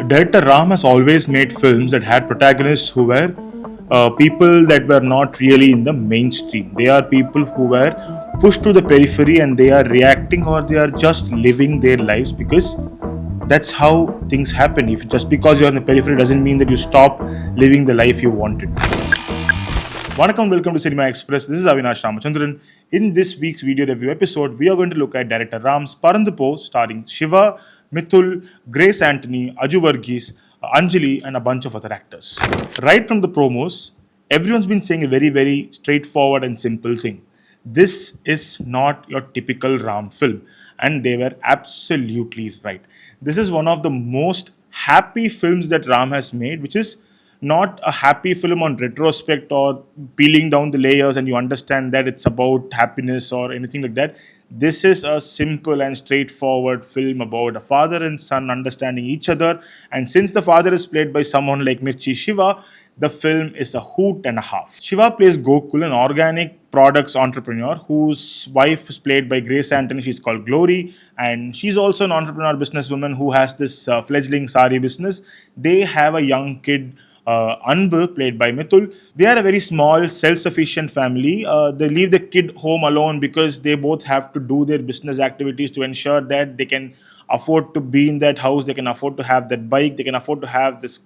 Director Ram has always made films that had protagonists who were people that were not really in the mainstream. They are people who were pushed to the periphery and they are reacting or they are just living their lives because that's how things happen. If just because you're in the periphery doesn't mean that you stop living the life you wanted. Welcome to Cinema Express. This is Avinash Ramachandran. In this week's video review episode, we are going to look at director Ram's Paranthu starring Shiva, Mithul, Grace Antony, Aju Varghese, Anjali, and a bunch of other actors. Right from the promos, everyone's been saying a very straightforward and simple thing. This is not your typical Ram film. And they were absolutely right. This is one of the most happy films that Ram has made, which is not a happy film on retrospect or peeling down the layers and you understand that it's about happiness or anything like that. This is a simple and straightforward film about a father and son understanding each other. And since the father is played by someone like Mirchi Shiva, the film is a hoot and a half. Shiva plays Gokul, an organic products entrepreneur whose wife is played by Grace Antony. She's called Glory, and she's also an entrepreneur businesswoman who has this fledgling sari business. They have a young kid, Anbu, played by Mithul. They are a very small, self-sufficient family. They leave the kid home alone because they both have to do their business activities to ensure that they can afford to be in that house, they can afford to have that bike, they can afford to have this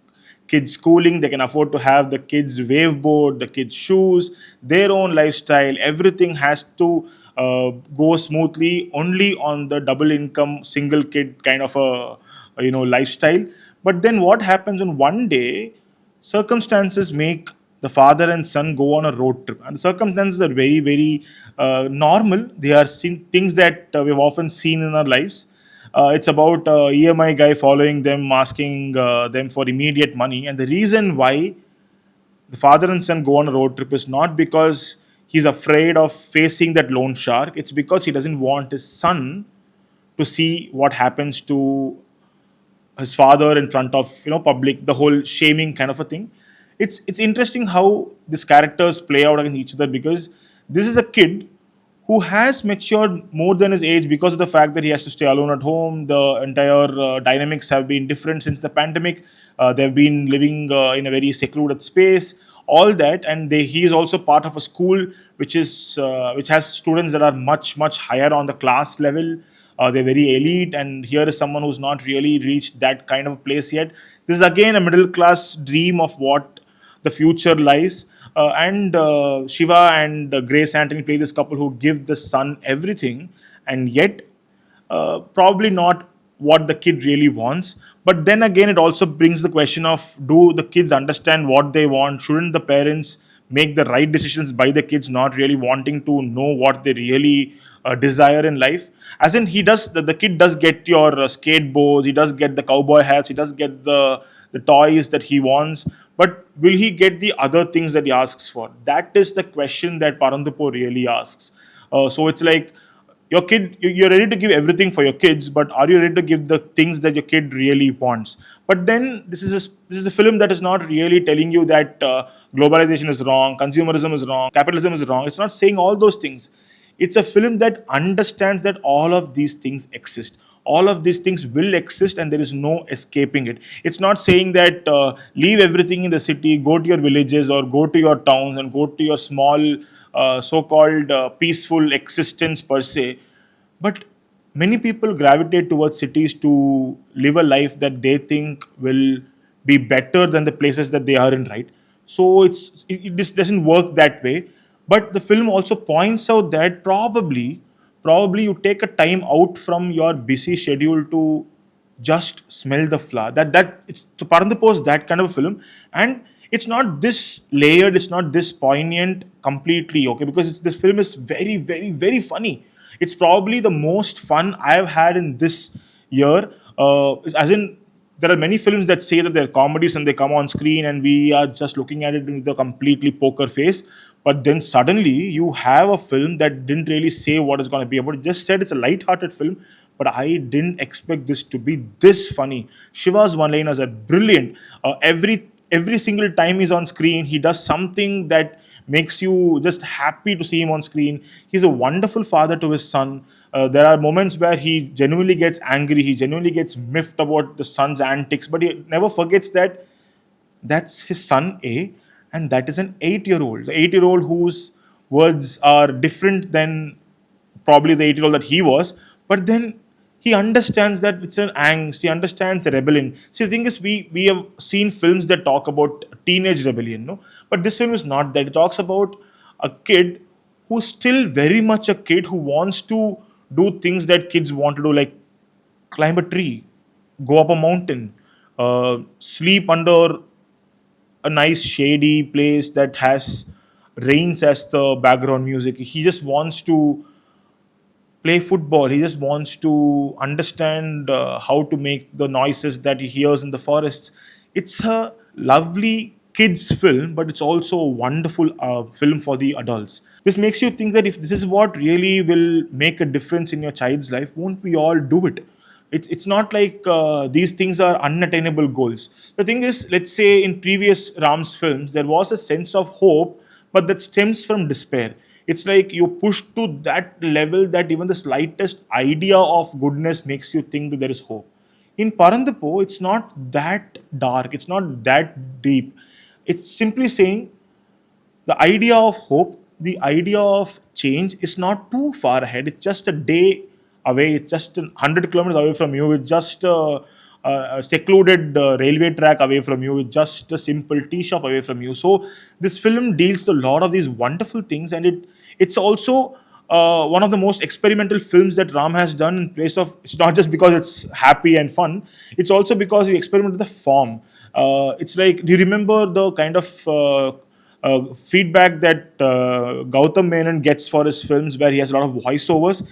kids schooling, they can afford to have the kids waveboard, the kids shoes, their own lifestyle. Everything has to go smoothly only on the double income single kid kind of a lifestyle. But then what happens on one day, circumstances make the father and son go on a road trip, and the circumstances are very normal. They are things that we've often seen in our lives. It's about EMI guy following them, asking them for immediate money. And the reason why the father and son go on a road trip is not because he's afraid of facing that loan shark. It's because he doesn't want his son to see what happens to his father in front of public, the whole shaming kind of a thing. It's interesting how these characters play out against each other because this is a kid who has matured more than his age because of the fact that he has to stay alone at home. The entire dynamics have been different since the pandemic. They've been living in a very secluded space, all that, and he is also part of a school which has students that are much higher on the class level. They're very elite, and here is someone who's not really reached that kind of place yet. This is again a middle class dream of what the future lies. And Shiva and Grace Antony play this couple who give the son everything, and yet probably not what the kid really wants. But then again, it also brings the question of, do the kids understand what they want? Shouldn't the parents make the right decisions by the kids not really wanting to know what they really desire in life? As in, the kid does get your skateboards, he does get the cowboy hats, he does get the toys that he wants, but will he get the other things that he asks for? That is the question that Paranthu really asks. So it's like, your kid, you're ready to give everything for your kids, but are you ready to give the things that your kid really wants? But then this is a film that is not really telling you that globalization is wrong, consumerism is wrong, capitalism is wrong. It's not saying all those things. It's a film that understands that all of these things exist. All of these things will exist and there is no escaping it. It's not saying that leave everything in the city, go to your villages or go to your towns and go to your small so-called peaceful existence per se. But many people gravitate towards cities to live a life that they think will be better than the places that they are in, right? So this doesn't work that way. But the film also points out that probably you take a time out from your busy schedule to just smell the flower. That it's so Paranthu is that kind of a film, and it's not this layered, it's not this poignant completely, okay, because this film is very funny. It's probably the most fun I've had in this year. As in, there are many films that say that they're comedies and they come on screen and we are just looking at it with a completely poker face. But then suddenly you have a film that didn't really say what it's going to be about. It just said it's a light-hearted film, but I didn't expect this to be this funny. Shiva's one-liners are brilliant. Every single time he's on screen, he does something that makes you just happy to see him on screen. He's a wonderful father to his son. There are moments where he genuinely gets angry, he genuinely gets miffed about the son's antics, but he never forgets that that's his son A, and that is an 8-year-old. The 8-year-old whose words are different than probably the 8-year-old that he was, but then he understands that it's an angst, he understands a rebellion. See, the thing is, we have seen films that talk about teenage rebellion, no? But this film is not that. It talks about a kid who's still very much a kid who wants to do things that kids want to do, like climb a tree, go up a mountain, sleep under a nice shady place that has rains as the background music. He just wants to play football. He just wants to understand how to make the noises that he hears in the forests. It's a lovely kids film, but it's also a wonderful film for the adults. This makes you think that if this is what really will make a difference in your child's life, won't we all do it? It's not like these things are unattainable goals. The thing is, let's say in previous Ram's films, there was a sense of hope, but that stems from despair. It's like you push to that level that even the slightest idea of goodness makes you think that there is hope. In Paranthu, it's not that dark, it's not that deep. It's simply saying the idea of hope, the idea of change is not too far ahead. It's just a day away. It's just 100 kilometers away from you. It's just a secluded railway track away from you. It's just a simple tea shop away from you. So this film deals with a lot of these wonderful things, and it's also one of the most experimental films that Ram has done. In place of, it's not just because it's happy and fun. It's also because he experimented with the form. It's like, do you remember the kind of feedback that Gautam Menon gets for his films, where he has a lot of voiceovers?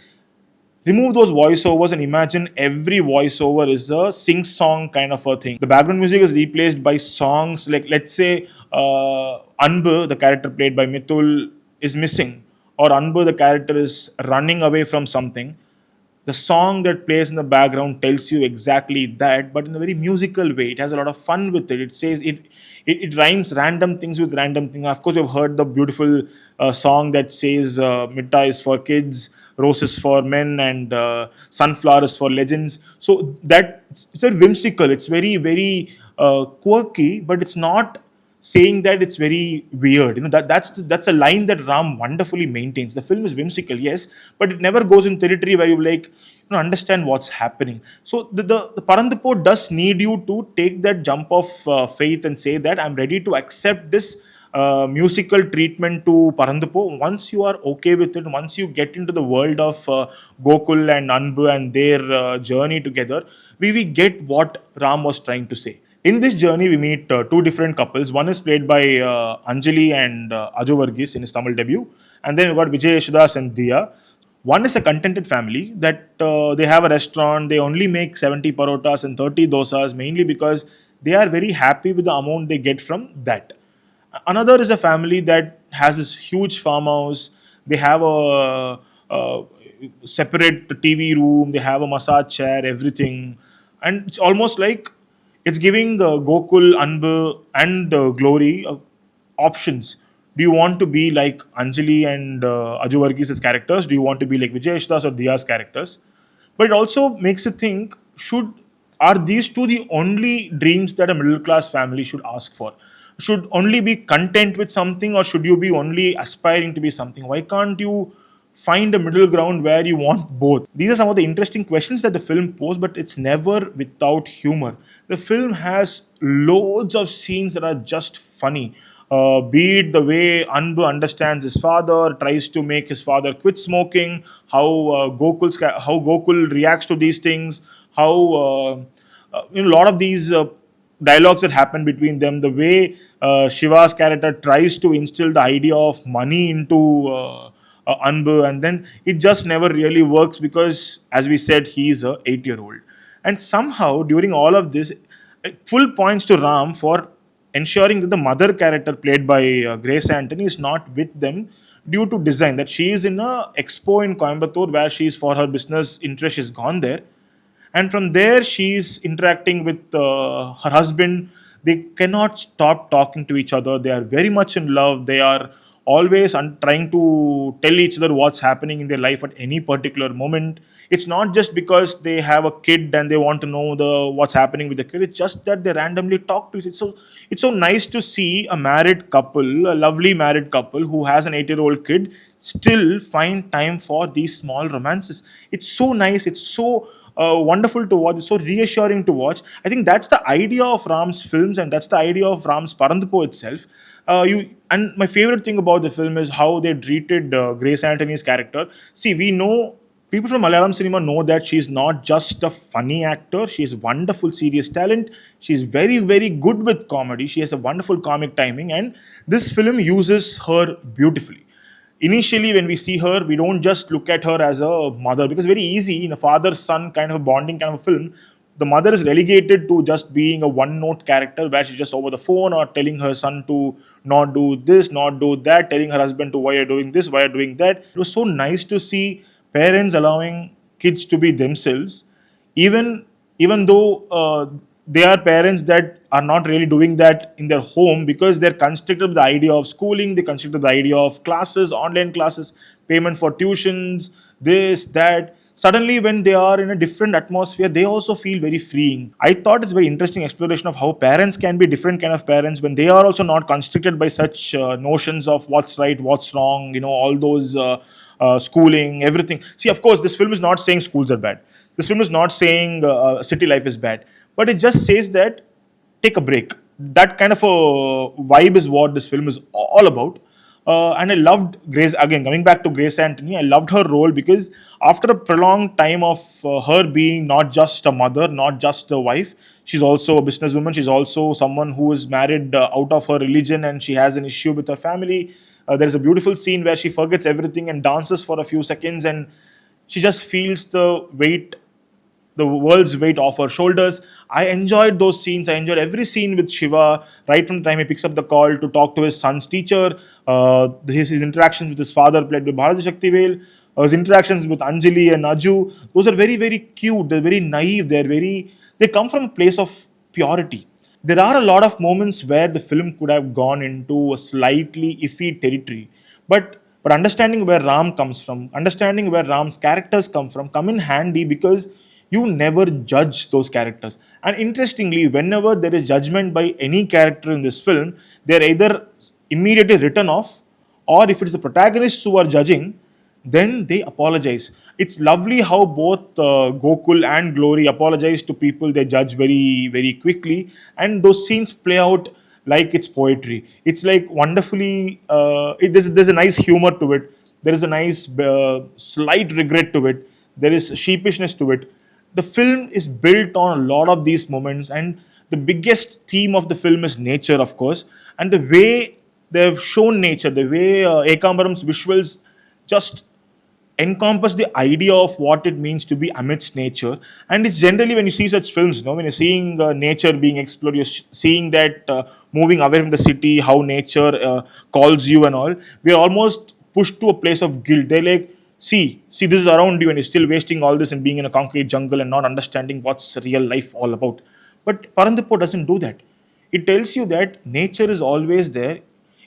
Remove those voiceovers and imagine every voiceover is a sing song kind of a thing. The background music is replaced by songs like, let's say, Anbu, the character played by Mithul, is missing, or Anbu, the character, is running away from something. The song that plays in the background tells you exactly that, but in a very musical way. It has a lot of fun with it. It says it rhymes random things with random things. Of course, you've heard the beautiful song that says Mitta is for kids, roses for men, and sunflower is for legends. So that it's very whimsical. It's very quirky, but it's not saying that it's very weird. That's a line that Ram wonderfully maintains. The film is whimsical, yes, but it never goes in territory where you like understand what's happening. So the Paranthu does need you to take that jump of faith and say that I'm ready to accept this musical treatment to Paranthu. Once you are okay with it, once you get into the world of Gokul and Anbu and their journey together, we get what Ram was trying to say. In this journey, we meet two different couples. One is played by Anjali and Aju Varghese in his Tamil debut, and then we got Vijay Yeshudas and Diya. One is a contented family that they have a restaurant. They only make 70 parotas and 30 dosas, mainly because they are very happy with the amount they get from that. Another is a family that has this huge farmhouse. They have a separate TV room. They have a massage chair, everything, and it's almost like it's giving Gokul, Anbu, and Glory options. Do you want to be like Anjali and Aju Varghese's characters? Do you want to be like Vijay Ashdas or Diya's characters? But it also makes you think: should are these two the only dreams that a middle class family should ask for? Should only be content with something, or should you be only aspiring to be something? Why can't you find a middle ground where you want both? These are some of the interesting questions that the film poses, but it's never without humor. The film has loads of scenes that are just funny. Be it the way Anbu understands his father, tries to make his father quit smoking, how Gokul reacts to these things, how a lot of these dialogues that happen between them, the way Shiva's character tries to instill the idea of money into Anbu, and then it just never really works because, as we said, he's a 8-year-old. And somehow, during all of this, full points to Ram for ensuring that the mother character played by Grace Antony is not with them due to design. That she is in a expo in Coimbatore where she is for her business interest. She's gone there, and from there she's interacting with her husband. They cannot stop talking to each other. They are very much in love. They are always trying to tell each other what's happening in their life at any particular moment. It's not just because they have a kid and they want to know the what's happening with the kid. It's just that they randomly talk to each other. So it's so nice to see a married couple, a lovely married couple who has an 8-year-old kid, still find time for these small romances. It's so nice. It's so wonderful to watch. It's so reassuring to watch. I think that's the idea of Ram's films, and that's the idea of Ram's Paranthu itself. My favorite thing about the film is how they treated Grace Antony's character. See, we know people from Malayalam cinema know that she's not just a funny actor. She's wonderful serious talent. She's very very good with comedy. She has a wonderful comic timing, and this film uses her beautifully. Initially when we see her, we don't just look at her as a mother, because very easy in a father son kind of a bonding kind of a film, the mother is relegated to just being a one note character where she's just over the phone or telling her son to not do this, not do that, telling her husband to why you're doing this, why you're doing that. It was so nice to see parents allowing kids to be themselves, even even though they are parents that are not really doing that in their home, because they're constricted with the idea of schooling, they constricted with the idea of classes, online classes, payment for tuitions, this, that. Suddenly, when they are in a different atmosphere, they also feel very freeing. I thought it's a very interesting exploration of how parents can be different kind of parents when they are also not constricted by such notions of what's right, what's wrong, all those schooling, everything. See, of course, this film is not saying schools are bad. This film is not saying city life is bad, but it just says that take a break. That kind of a vibe is what this film is all about. And I loved Grace, again, coming back to Grace Antony, I loved her role because after a prolonged time of her being not just a mother, not just a wife, she's also a businesswoman. She's also someone who is married out of her religion and she has an issue with her family. There's a beautiful scene where she forgets everything and dances for a few seconds, and she just feels the world's weight off her shoulders. I enjoyed those scenes. I enjoyed every scene with Shiva, right from the time he picks up the call to talk to his son's teacher, his interactions with his father, played by Bharati Shaktivel, his interactions with Anjali and Aju. Those are very, very cute. They're very naive. They come from a place of purity. There are a lot of moments where the film could have gone into a slightly iffy territory, but understanding where Ram comes from, understanding where Ram's characters come in handy, because you never judge those characters. And interestingly, whenever there is judgment by any character in this film, they're either immediately written off, or if it's the protagonists who are judging, then they apologize. It's lovely how both Gokul and Glory apologize to people they judge very, very quickly, and those scenes play out like it's poetry. It's like wonderfully, there's a nice humor to it, there is a nice slight regret to it, there is sheepishness to it. The film is built on a lot of these moments, and the biggest theme of the film is nature, of course, and the way they've shown nature, the way Ekambaram's visuals just encompass the idea of what it means to be amidst nature. And it's generally when you see such films, when you're seeing nature being explored, you're seeing that moving away from the city, how nature calls you and all, we're almost pushed to a place of guilt. They're like, see, this is around you, and you're still wasting all this and being in a concrete jungle and not understanding what's real life all about. But Parandhu doesn't do that. It tells you that nature is always there,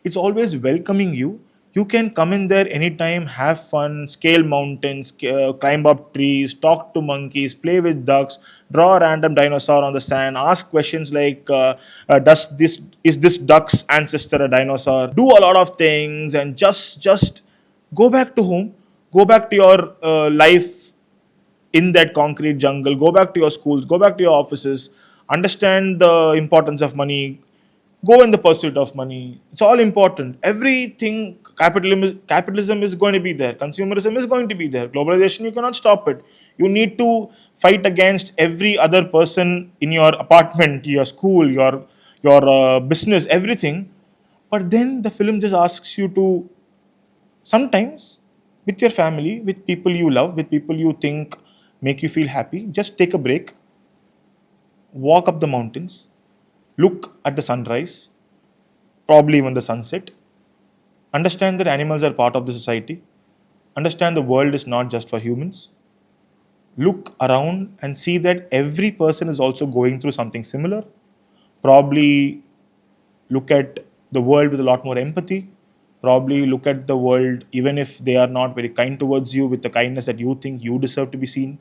it's always welcoming you. You can come in there anytime, have fun, scale mountains, climb up trees, talk to monkeys, play with ducks, draw a random dinosaur on the sand, ask questions like, "Does this is this duck's ancestor a dinosaur?" Do a lot of things and just go back to home, go back to your life in that concrete jungle, go back to your schools, go back to your offices, understand the importance of money, go in the pursuit of money. It's all important. Everything, capitalism is going to be there, consumerism is going to be there, globalization, you cannot stop it. You need to fight against every other person in your apartment, your school, your business, everything. But then the film just asks you to sometimes, with your family, with people you love, with people you think make you feel happy, just take a break, walk up the mountains, look at the sunrise, probably even the sunset, understand that animals are part of the society, understand the world is not just for humans, look around and see that every person is also going through something similar, probably look at the world with a lot more empathy, probably look at the world, even if they are not very kind towards you, with the kindness that you think you deserve to be seen.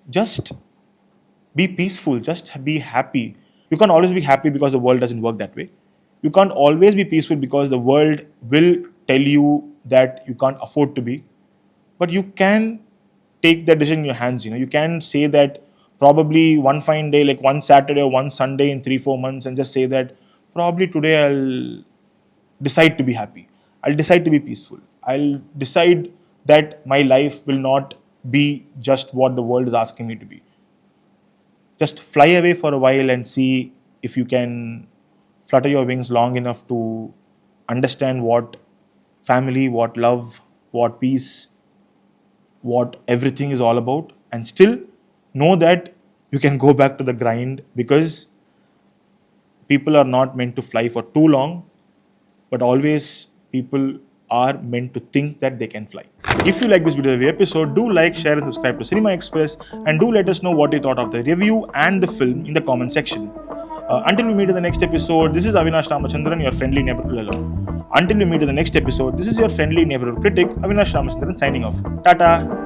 Just be peaceful, just be happy. You can't always be happy because the world doesn't work that way. You can't always be peaceful because the world will tell you that you can't afford to be. But you can take that decision in your hands. You can say that probably one fine day, like one Saturday or one Sunday in 3-4 months, and just say that probably today I'll decide to be happy. I'll decide to be peaceful. I'll decide that my life will not be just what the world is asking me to be. Just fly away for a while and see if you can flutter your wings long enough to understand what family, what love, what peace, what everything is all about, and still know that you can go back to the grind, because people are not meant to fly for too long, but always people are meant to think that they can fly. If you like this video review episode, do like, share, and subscribe to Cinema Express, and do let us know what you thought of the review and the film in the comment section. Until we meet in the next episode, this is Avinash Ramachandran, your friendly neighborhood. Until we meet in the next episode, this is your friendly neighborhood critic, Avinash Ramachandran, signing off. Tata.